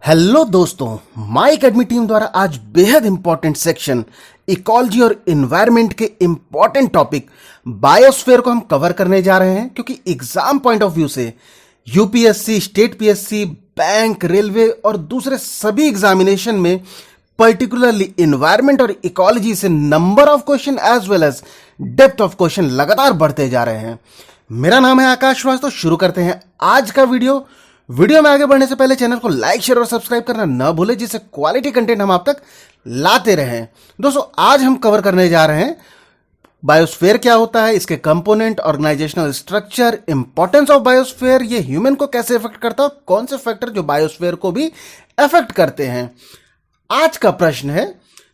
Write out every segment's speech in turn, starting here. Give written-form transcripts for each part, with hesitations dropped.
Hello दोस्तों, माई academy team द्वारा आज बेहद इंपॉर्टेंट सेक्शन इकोलॉजी और एनवायरनमेंट के इंपॉर्टेंट टॉपिक बायोस्फीयर को हम कवर करने जा रहे हैं, क्योंकि एग्जाम पॉइंट ऑफ व्यू से UPSC, state PSC, bank, railway और दूसरे सभी एग्जामिनेशन में पर्टिकुलरली एनवायरनमेंट और इकोलॉजी से number of question as well as depth of question लगातार बढ़ते जा रहे हैं। मेरा नाम है आकाश श्रीवास्तव। तो शुरू करते हैं आज का वीडियो में आगे बढ़ने से पहले चैनल को लाइक, शेयर और सब्सक्राइब करना न भूलें, जिससे क्वालिटी कंटेंट हम आप तक लाते रहें। दोस्तों, आज हम कवर करने जा रहे हैं बायोस्फीयर क्या होता है, इसके component, organisational structure, importance of biosphere, ये ह्यूमन को कैसे इफेक्ट करता है, कौन से फैक्टर जो बायोस्फीयर को भी इफेक्ट करते हैं। आज का प्रश्न है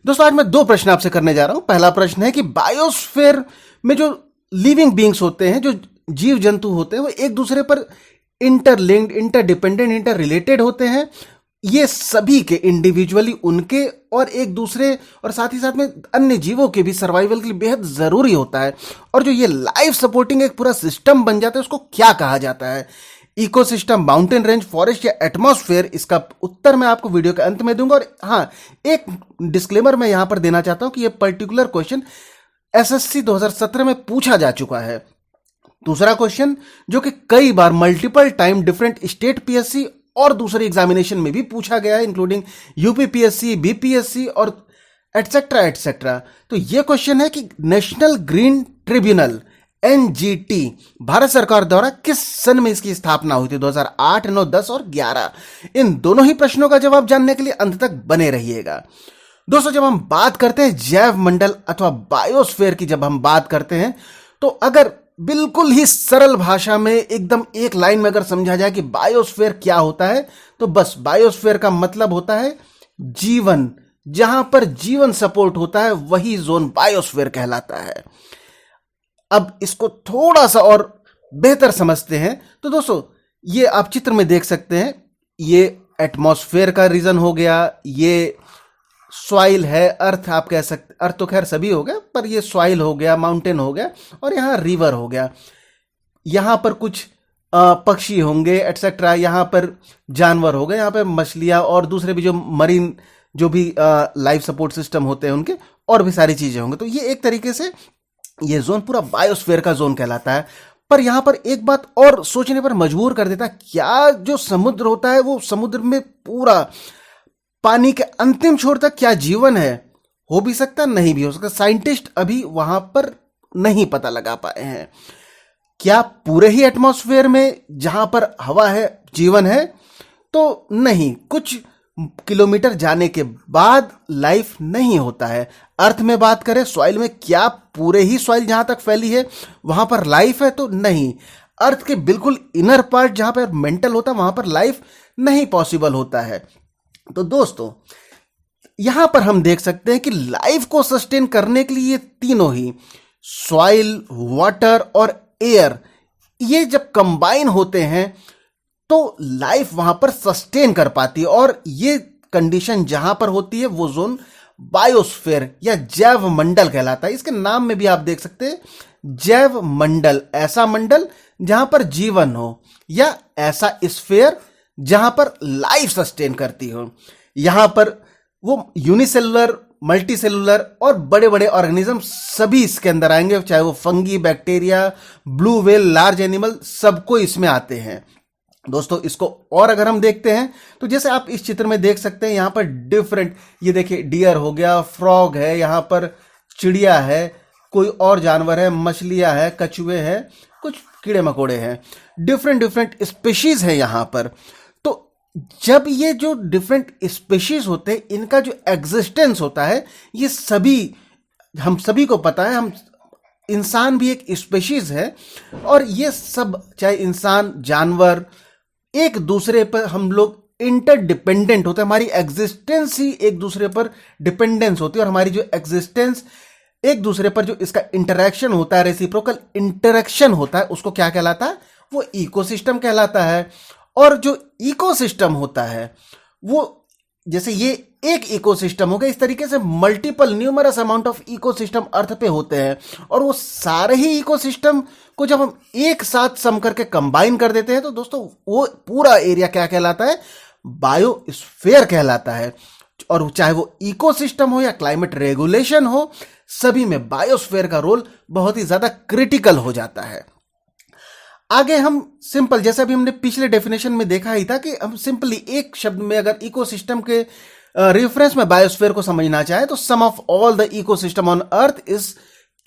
दोस्तों, आज मैं 2 प्रश्न आपसे करने जा रहा हूं। पहला प्रश्न है कि बायोस्फीयर में जो लिविंग बींग्स होते हैं, जो जीव जंतु होते हैं, वो एक दूसरे पर इंटरलिंक्ड, इंटरडिपेंडेंट, इंटर रिलेटेड होते हैं। ये सभी के इंडिविजुअली उनके और एक दूसरे और साथ ही साथ में अन्य जीवों के भी सर्वाइवल के लिए बेहद जरूरी होता है। और जो ये लाइफ सपोर्टिंग एक पूरा सिस्टम बन जाता है, उसको क्या कहा जाता है? इकोसिस्टम, माउंटेन रेंज, फॉरेस्ट या एटमॉस्फेयर? इसका उत्तर मैं आपको वीडियो के अंत में दूंगा। और हाँ, एक डिस्क्लेमर मैं यहां पर देना चाहता हूं कि यह पर्टिकुलर क्वेश्चन एसएससी 2017 में पूछा जा चुका है। दूसरा क्वेश्चन जो कि कई बार multiple time different state PSC और दूसरे एग्जामिनेशन में भी पूछा गया है, इंक्लूडिंग यूपी पीएससी, बीपीएससी और एटसेट्रा एटसेट्रा। तो यह क्वेश्चन है कि National Green Tribunal NGT Bharat सरकार द्वारा किस सन में इसकी स्थापना हुई थी? 2008, 9, 10 और 11। इन दोनों ही प्रश्नों का जवाब जानने के लिए अंत तक बने रहिएगा। दोस्तों, जब हम बात करते हैं जैव मंडल अथवा बायोस्फीयर की, जब हम बात करते हैं, तो अगर बिल्कुल ही सरल भाषा में एकदम एक लाइन में अगर समझा जाए कि बायोस्फीयर क्या होता है, तो बस बायोस्फीयर का मतलब होता है जीवन। जहां पर जीवन सपोर्ट होता है वही जोन बायोस्फीयर कहलाता है। अब इसको थोड़ा सा और बेहतर समझते हैं तो दोस्तों, ये आप चित्र में देख सकते हैं, ये एटमॉस्फेयर का रीजन हो गया, ये सॉइल है, अर्थ आप कह सकते, अर्थ तो खैर सभी हो गया, पर ये सॉइल हो गया, माउंटेन हो गया, और यहाँ रिवर हो गया। यहाँ पर कुछ पक्षी होंगे एटसेट्रा, यहाँ पर जानवर हो गए, यहाँ पर मछलियाँ और दूसरे भी जो मरीन जो भी लाइफ सपोर्ट सिस्टम होते हैं उनके, और भी सारी चीजें होंगे। तो ये एक तरीके से ये जोन पूरा बायोस्फीयर का जोन कहलाता है। पर यहाँ पर एक बात और सोचने पर मजबूर कर देता है, क्या जो समुद्र होता है वो समुद्र में पूरा पानी के अंतिम छोर तक क्या जीवन है? हो भी सकता, नहीं भी हो सकता। साइंटिस्ट अभी वहां पर नहीं पता लगा पाए हैं। क्या पूरे ही एटमॉस्फेयर में जहां पर हवा है जीवन है? तो नहीं, कुछ किलोमीटर जाने के बाद लाइफ नहीं होता है। अर्थ में बात करें, सॉइल में, क्या पूरे ही सॉइल जहां तक फैली है वहां पर लाइफ है? तो नहीं। अर्थ के बिल्कुल इनर पार्ट जहां पर मेंटल होता है वहां पर लाइफ नहीं पॉसिबल होता है। तो दोस्तों, यहां पर हम देख सकते हैं कि लाइफ को सस्टेन करने के लिए ये तीनों ही, सॉइल, वाटर और एयर, ये जब कंबाइन होते हैं तो लाइफ वहां पर सस्टेन कर पाती है। और ये कंडीशन जहां पर होती है वो जोन बायोस्फीयर या जैव मंडल कहलाता है। इसके नाम में भी आप देख सकते हैं, जैव मंडल, ऐसा मंडल जहां पर जीवन हो, या ऐसा स्फीयर जहां पर लाइफ सस्टेन करती हो। यहां पर वो यूनिसेलुलर, मल्टीसेलुलर और बड़े बड़े ऑर्गेनिज्म सभी इसके अंदर आएंगे, चाहे वो fungi, bacteria, blue whale, large animal, सबको इसमें आते हैं। दोस्तों, इसको और अगर हम देखते हैं तो जैसे आप इस चित्र में देख सकते हैं, यहां पर डिफरेंट, ये देखिए डियर हो गया, फ्रॉग है, यहां पर चिड़िया है, कोई और जानवर है, मछलियां है, कछुए हैं, कुछ कीड़े मकोड़े हैं, डिफरेंट स्पीशीज है यहां पर। तो जब ये जो डिफरेंट स्पीशीज होते हैं, इनका जो एग्जिस्टेंस होता है, ये सभी, हम सभी को पता है, हम इंसान भी एक स्पीशीज है, और ये सब, चाहे इंसान, जानवर, एक दूसरे पर हम लोग इंटरडिपेंडेंट होते हैं। हमारी एग्जिस्टेंस ही एक दूसरे पर डिपेंडेंस होती है, और हमारी जो एग्जिस्टेंस एक दूसरे पर जो इसका इंटरेक्शन होता है, रेसिप्रोकल इंटरेक्शन होता है, उसको क्या कहलाता है? वो इकोसिस्टम कहलाता है। और जो इकोसिस्टम होता है वो जैसे ये एक इकोसिस्टम हो गया, इस तरीके से multiple numerous amount of ecosystem earth पे होते हैं, और वो सारे ही इकोसिस्टम को जब हम एक साथ सम करके कंबाइन कर देते हैं तो दोस्तों वो पूरा एरिया क्या कहलाता है? बायोस्फीयर कहलाता है। और चाहे वो इकोसिस्टम हो या क्लाइमेट रेगुलेशन हो, सभी में बायोस्फीयर का रोल बहुत ही ज्यादा क्रिटिकल हो जाता है। आगे हम सिंपल, जैसा भी हमने पिछले डेफिनेशन में देखा ही था, कि हम सिंपली एक शब्द में अगर इकोसिस्टम के रेफरेंस में बायोस्फीयर को समझना चाहे तो sum of all the ecosystem on earth is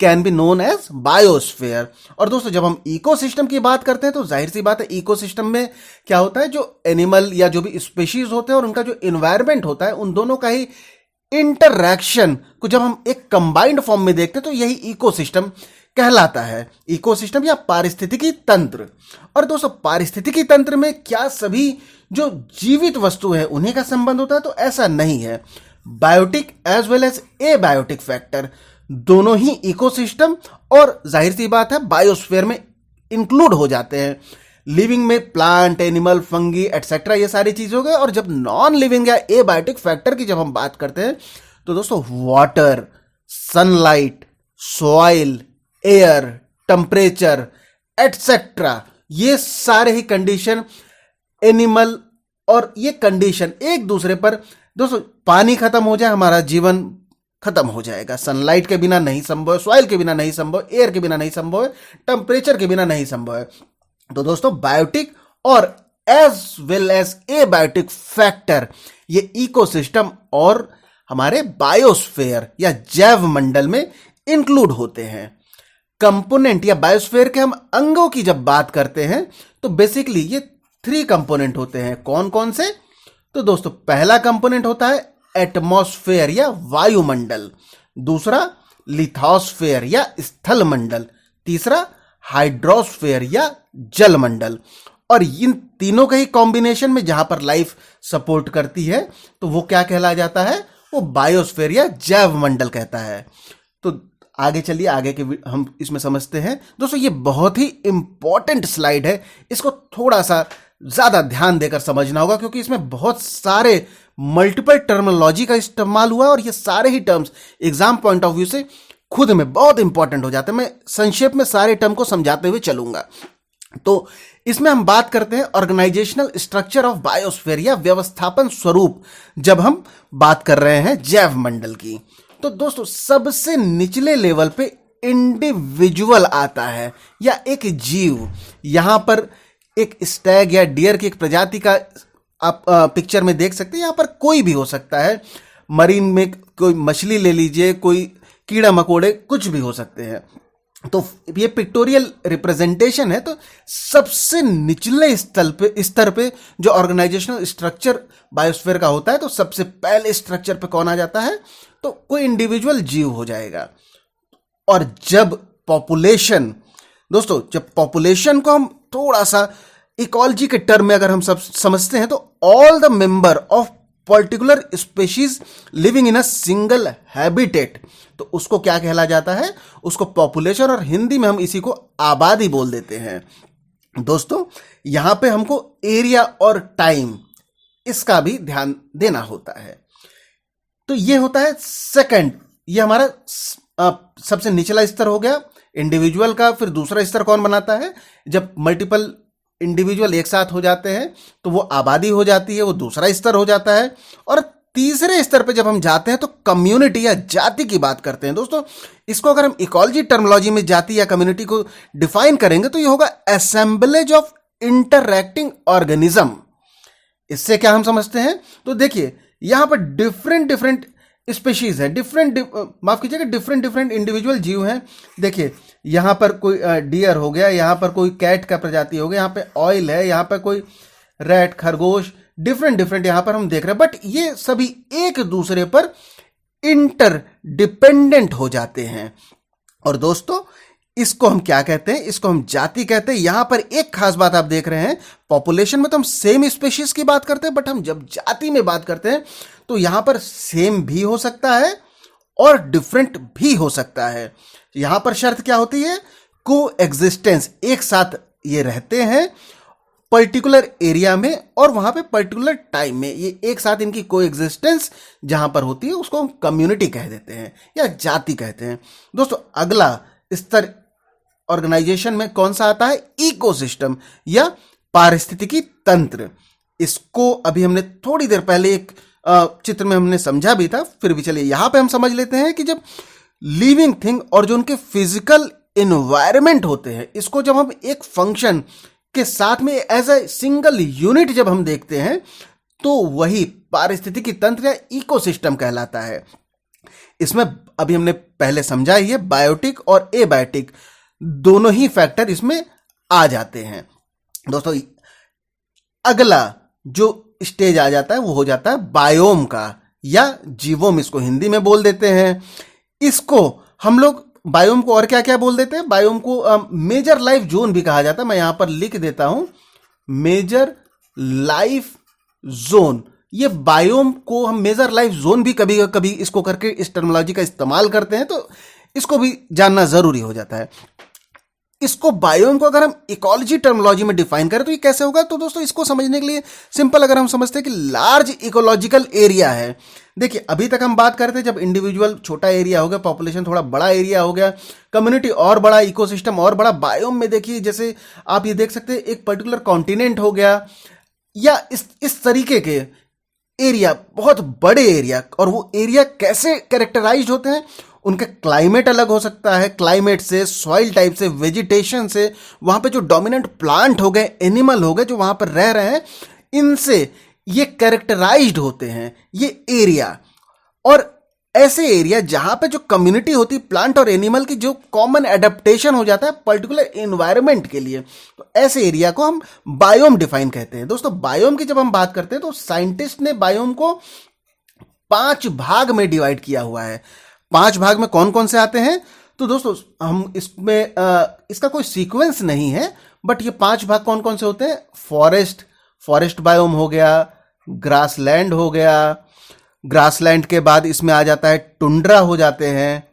can be known as biosphere. और दोस्तों जब हम इकोसिस्टम की बात करते हैं तो जाहिर सी बात है, इकोसिस्टम में क्या होता है, जो एनिमल या जो भी स्पीशीज होते हैं और उनका जो इन्वायरमेंट होता है, उन दोनों का ही इंटरैक्शन को जब हम एक कंबाइंड फॉर्म में देखते हैं तो यही इकोसिस्टम कहलाता है। इकोसिस्टम या पारिस्थितिकी तंत्र। और दोस्तों पारिस्थितिकी तंत्र में क्या सभी जो जीवित वस्तु है उन्हीं का संबंध होता है? तो ऐसा नहीं है। Biotic as well as abiotic factor दोनों ही इकोसिस्टम और जाहिर सी बात है बायोस्फीयर में इंक्लूड हो जाते हैं। लिविंग में प्लांट, एनिमल, फंगी एटसेट्रा, ये सारी चीज हो गए। और जब नॉन लिविंग या एबायोटिक फैक्टर की जब हम बात करते हैं तो दोस्तों water, sunlight, soil, air, temperature etcetera, ये सारे ही कंडीशन एनिमल और ये कंडीशन एक दूसरे पर, दोस्तों पानी खत्म हो जाए हमारा जीवन खत्म हो जाएगा। सनलाइट के बिना नहीं संभव है, सॉइल के बिना नहीं संभव, एयर के बिना नहीं संभव है, टेम्परेचर के बिना नहीं संभव है। तो दोस्तों बायोटिक और as well as abiotic factor ये इकोसिस्टम और हमारे बायोस्फीयर या जैव मंडल में इंक्लूड होते हैं। कंपोनेंट या बायोस्फीयर के हम अंगों की जब बात करते हैं तो बेसिकली ये 3 कंपोनेंट होते हैं। कौन कौन से? तो दोस्तों पहला कंपोनेंट होता है एटमॉस्फेयर या वायुमंडल, दूसरा लिथोस्फेयर या स्थल मंडल, तीसरा हाइड्रोस्फेयर या जलमंडल। और इन तीनों के ही कॉम्बिनेशन में जहां पर लाइफ सपोर्ट करती है तो वो क्या कहला जाता है? वो बायोस्फीयर या जैव मंडल कहता है। तो आगे चलिए, आगे के हम इसमें समझते हैं। दोस्तों ये बहुत ही इंपॉर्टेंट स्लाइड है, इसको थोड़ा सा ज्यादा ध्यान देकर समझना होगा क्योंकि इसमें बहुत सारे मल्टीपल टर्मिनोलॉजी का इस्तेमाल हुआ और ये सारे ही terms exam point of view से खुद में बहुत इंपॉर्टेंट हो जाते हैं। मैं संक्षेप में सारे टर्म को समझाते हुए चलूंगा। तो इसमें हम बात करते हैं ऑर्गेनाइजेशनल स्ट्रक्चर ऑफ बायोस्फीयर या व्यवस्थापन स्वरूप, जब हम बात कर रहे हैं जैव मंडल की। तो दोस्तों सबसे निचले लेवल पे इंडिविजुअल आता है या एक जीव। यहां पर एक स्टैग या डियर की एक प्रजाति का आप पिक्चर में देख सकते हैं। यहां पर कोई भी हो सकता है, मरीन में कोई मछली ले लीजिए, कोई कीड़ा मकोड़े, कुछ भी हो सकते हैं। तो ये पिक्टोरियल रिप्रेजेंटेशन है। तो सबसे निचले स्तर पे जो ऑर्गेनाइजेशनल स्ट्रक्चर बायोस्फीयर का होता है तो सबसे पहले स्ट्रक्चर पे कौन आ जाता है? तो कोई इंडिविजुअल जीव हो जाएगा। और जब पॉपुलेशन, दोस्तों जब पॉपुलेशन को हम थोड़ा सा इकोलॉजी के टर्म में अगर हम सब समझते हैं तो all the member of particular species living in a single habitat, तो उसको क्या कहला जाता है? उसको पॉपुलेशन, और हिंदी में हम इसी को आबादी बोल देते हैं। दोस्तों यहां पे हमको एरिया और टाइम इसका भी ध्यान देना होता है। तो ये होता है सेकंड, ये हमारा सबसे निचला स्तर हो गया इंडिविजुअल का। फिर दूसरा स्तर कौन बनाता है? जब मल्टीपल इंडिविजुअल एक साथ हो जाते हैं तो वो आबादी हो जाती है, वो दूसरा स्तर हो जाता है। और तीसरे स्तर पे जब हम जाते हैं तो कम्युनिटी या जाति की बात करते हैं। दोस्तों इसको अगर हम इकोलॉजी टर्मिनोलॉजी में जाति या कम्युनिटी को डिफाइन करेंगे तो ये होगा असेंबलेज ऑफ इंटरैक्टिंग ऑर्गेनिज्म। इससे क्या हम समझते हैं? तो देखिए यहां पर डिफरेंट स्पीशीज है, डिफरेंट इंडिविजुअल जीव हैं। देखिए यहां पर कोई डियर हो गया, यहां पर कोई कैट का प्रजाति हो गया, यहां पे ऑयल है, यहां पर कोई रैट, खरगोश, डिफरेंट यहां पर हम देख रहे हैं। बट ये सभी एक दूसरे पर इंटर डिपेंडेंट हो जाते हैं। और दोस्तों इसको हम क्या कहते हैं? इसको हम जाति कहते हैं। यहां पर एक खास बात आप देख रहे हैं, पॉपुलेशन में तो हम सेम स्पीशीज की बात करते हैं, बट हम जब जाति में बात करते हैं तो यहां पर सेम भी हो सकता है और डिफरेंट भी हो सकता है। यहां पर शर्त क्या होती है? को एग्जिस्टेंस, एक साथ ये रहते हैं पर्टिकुलर एरिया में और वहां पे पर्टिकुलर टाइम में, ये एक साथ इनकी कोएग्जिस्टेंस जहां पर होती है उसको हम कम्युनिटी कह देते हैं या जाति कहते हैं। दोस्तों अगला स्तर ऑर्गेनाइजेशन में कौन सा आता है? इकोसिस्टम या पारिस्थितिकी तंत्र। इसको अभी हमने थोड़ी देर पहले एक चित्र में हमने समझा भी था, फिर भी चलिए यहां पे हम समझ लेते हैं कि जब लिविंग थिंग और जो उनके फिजिकल इन्वायरमेंट होते हैं, इसको जब हम एक फंक्शन के साथ में एज ए सिंगल यूनिट जब हम देखते हैं तो वही पारिस्थितिकी तंत्र या इकोसिस्टम कहलाता है। इसमें अभी हमने पहले समझा ही है, बायोटिक और एबायोटिक दोनों ही फैक्टर इसमें आ जाते हैं। दोस्तों अगला जो स्टेज आ जाता है वो हो जाता है बायोम का, या जीवोम इसको हिंदी में बोल देते हैं। इसको हम लोग बायोम को और क्या क्या बोल देते हैं? बायोम को मेजर लाइफ जोन भी कहा जाता है। मैं यहां पर लिख देता हूं, मेजर लाइफ जोन। ये बायोम को हम मेजर लाइफ जोन भी कभी कभी इसको करके इस टर्मिनोलॉजी का इस्तेमाल करते हैं, तो इसको भी जानना जरूरी हो जाता है। इसको बायोम को अगर हम इकोलॉजी टर्मिनोलॉजी में डिफाइन करें तो ये कैसे होगा? तो दोस्तों इसको समझने के लिए सिंपल अगर हम समझते हैं कि लार्ज इकोलॉजिकल एरिया है। देखिए अभी तक हम बात करते थे जब इंडिविजुअल छोटा एरिया हो गया, पॉपुलेशन थोड़ा बड़ा एरिया हो गया, कम्युनिटी और बड़ा, इकोसिस्टम और बड़ा। बायोम में देखिए जैसे आप ये देख सकते हैं एक पर्टिकुलर कॉन्टिनेंट हो गया या इस तरीके के एरिया, बहुत बड़े एरिया। और वो एरिया कैसे कैरेक्टराइज्ड होते हैं? उनका क्लाइमेट अलग हो सकता है, क्लाइमेट से, सॉइल टाइप से, वेजिटेशन से, वहां पे जो डोमिनेंट प्लांट हो गए, एनिमल हो गए जो वहां पर रह रहे हैं, इनसे ये कैरेक्टराइज्ड होते हैं ये एरिया। और ऐसे एरिया जहां पे जो कम्युनिटी होती है प्लांट और एनिमल की, जो कॉमन एडेप्टेशन हो जाता है पर्टिकुलर एनवायरनमेंट के लिए, तो ऐसे एरिया को हम बायोम डिफाइन कहते हैं। दोस्तों बायोम की जब हम बात करते हैं तो साइंटिस्ट ने बायोम को 5 भाग में डिवाइड किया हुआ है। 5 भाग में कौन कौन से आते हैं? तो दोस्तों हम इसमें इसका कोई सीक्वेंस नहीं है, बट ये 5 भाग कौन कौन से होते हैं? फॉरेस्ट बायोम हो गया, ग्रासलैंड हो गया, ग्रासलैंड के बाद इसमें आ जाता है टुंड्रा हो जाते हैं,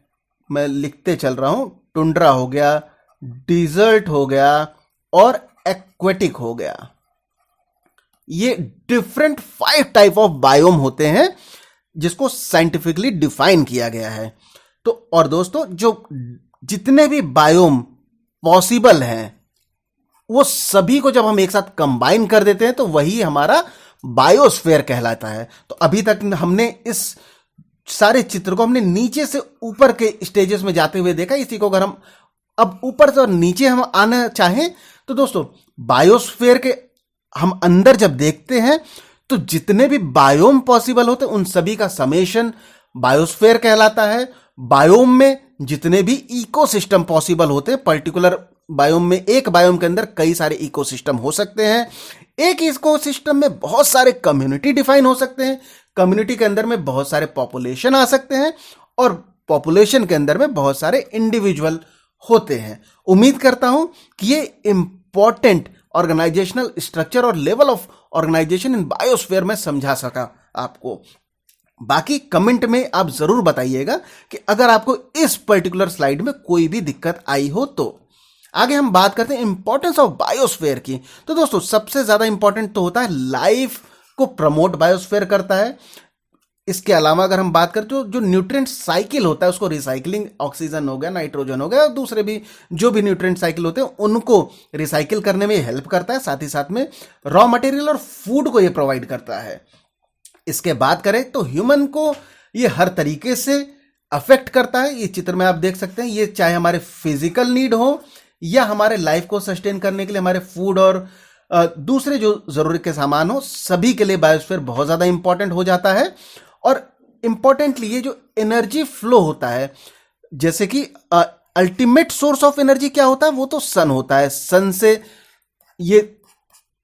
मैं लिखते चल रहा हूं, टुंड्रा हो गया, डिजर्ट हो गया और एक्वेटिक हो गया। ये डिफरेंट 5 टाइप ऑफ बायोम होते हैं जिसको साइंटिफिकली डिफाइन किया गया है। तो और दोस्तों जो जितने भी बायोम पॉसिबल हैं वो सभी को जब हम एक साथ कंबाइन कर देते हैं तो वही हमारा बायोस्फीयर कहलाता है। तो अभी तक हमने इस सारे चित्र को हमने नीचे से ऊपर के स्टेजेस में जाते हुए देखा। इसी को अगर हम अब ऊपर से और नीचे हम आना चाहें तो दोस्तों बायोस्फीयर के हम अंदर जब देखते हैं तो जितने भी बायोम पॉसिबल होते हैं उन सभी का समेशन बायोस्फीयर कहलाता है। बायोम में जितने भी इकोसिस्टम पॉसिबल होते हैं, पर्टिकुलर बायोम में, एक बायोम के अंदर कई सारे इकोसिस्टम हो सकते हैं। एक इकोसिस्टम में बहुत सारे कम्युनिटी डिफाइन हो सकते हैं, कम्युनिटी के अंदर में बहुत सारे पॉपुलेशन आ सकते हैं और पॉपुलेशन के अंदर में बहुत सारे इंडिविजुअल होते हैं। उम्मीद करता हूं कि ये इंपॉर्टेंट ऑर्गेनाइजेशनल स्ट्रक्चर और level of organisation in biosphere में समझा सका आपको। बाकी कमेंट में आप जरूर बताइएगा कि अगर आपको इस पर्टिकुलर स्लाइड में कोई भी दिक्कत आई हो तो। आगे हम बात करते हैं इंपॉर्टेंस ऑफ बायोस्फीयर की। तो दोस्तों सबसे ज्यादा इंपॉर्टेंट तो होता है लाइफ को प्रमोट बायोस्फीयर करता है। इसके अलावा अगर हम बात करें तो जो न्यूट्रिएंट साइकिल होता है उसको, रिसाइकलिंग, ऑक्सीजन हो गया, नाइट्रोजन हो गया और दूसरे भी जो भी न्यूट्रिएंट साइकिल होते हैं उनको रिसाइकिल करने में हेल्प करता है। साथ ही साथ में रॉ मटेरियल और फूड को ये प्रोवाइड करता है। इसके बात करें तो ह्यूमन को ये हर तरीके से अफेक्ट करता है। ये चित्र में आप देख सकते हैं, ये चाहे हमारे फिजिकल नीड हो या हमारे लाइफ को सस्टेन करने के लिए हमारे फूड और दूसरे जो जरूरत के सामान हो, सभी के लिए बायोस्फीयर बहुत ज्यादा इंपॉर्टेंट हो जाता है। और इंपॉर्टेंटली ये जो एनर्जी फ्लो होता है, जैसे कि अल्टीमेट सोर्स ऑफ एनर्जी क्या होता है? वो तो सन होता है। सन से ये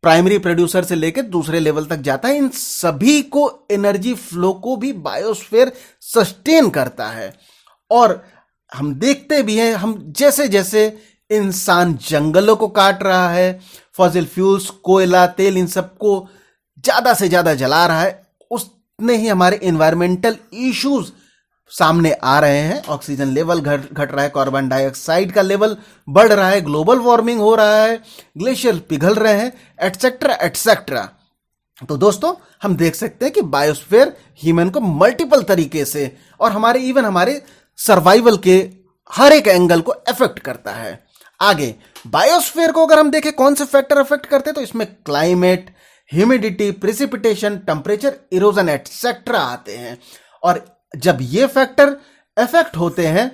प्राइमरी प्रोड्यूसर से लेकर दूसरे लेवल तक जाता है। इन सभी को एनर्जी फ्लो को भी बायोस्फीयर सस्टेन करता है। और हम देखते भी हैं, हम जैसे जैसे इंसान जंगलों को काट रहा है, फॉसिल फ्यूल्स, कोयला, तेल, इन सबको ज्यादा से ज्यादा जला रहा है, उतने ही हमारे एनवायरमेंटल इश्यूज सामने आ रहे हैं। ऑक्सीजन लेवल घट रहा है, कार्बन डाइऑक्साइड का लेवल बढ़ रहा है, ग्लोबल वार्मिंग हो रहा है, ग्लेशियर पिघल रहे हैं, एटसेट्रा एटसेट्रा। तो दोस्तों हम देख सकते हैं कि बायोस्फीयर ह्यूमन को मल्टीपल तरीके से और हमारे सर्वाइवल के हर एक एंगल को अफेक्ट करता है। आगे बायोस्फीयर को अगर हम देखें कौन से फैक्टर अफेक्ट करते हैं, तो इसमें climate, humidity, precipitation, temperature, erosion etcetera आते हैं। और जब ये फैक्टर अफेक्ट होते हैं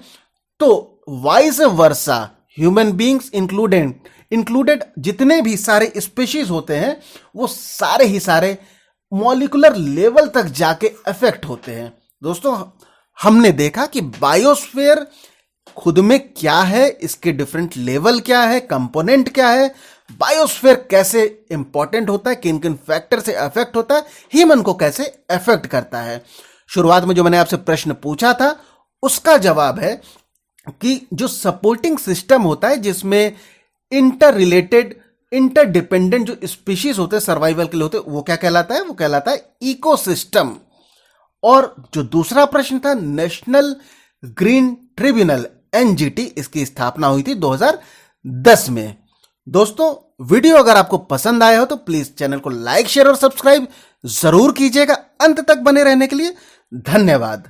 तो vice versa human beings included जितने भी सारे स्पीशीज होते हैं वो सारे ही सारे मॉलिक्यूलर लेवल तक जाके अफेक्ट होते हैं। दोस्तों हमने देखा कि बायोस्फीयर खुद में क्या है, इसके डिफरेंट लेवल क्या है, कंपोनेंट क्या है, बायोस्फीयर कैसे इंपॉर्टेंट होता है, किन किन फैक्टर से अफेक्ट होता है, ह्यूमन को कैसे अफेक्ट करता है। शुरुआत में जो मैंने आपसे प्रश्न पूछा था उसका जवाब है कि जो सपोर्टिंग सिस्टम होता है जिसमें इंटर रिलेटेड, इंटरडिपेंडेंट जो स्पीशीज होते हैं सर्वाइवल के लिए होते हैं, वो क्या कहलाता है? वो कहलाता है इकोसिस्टम। और जो दूसरा प्रश्न था, नेशनल ग्रीन ट्रिब्यूनल एनजीटी, इसकी स्थापना हुई थी 2010 में। दोस्तों वीडियो अगर आपको पसंद आया हो तो प्लीज चैनल को लाइक, शेयर और सब्सक्राइब जरूर कीजिएगा। अंत तक बने रहने के लिए धन्यवाद।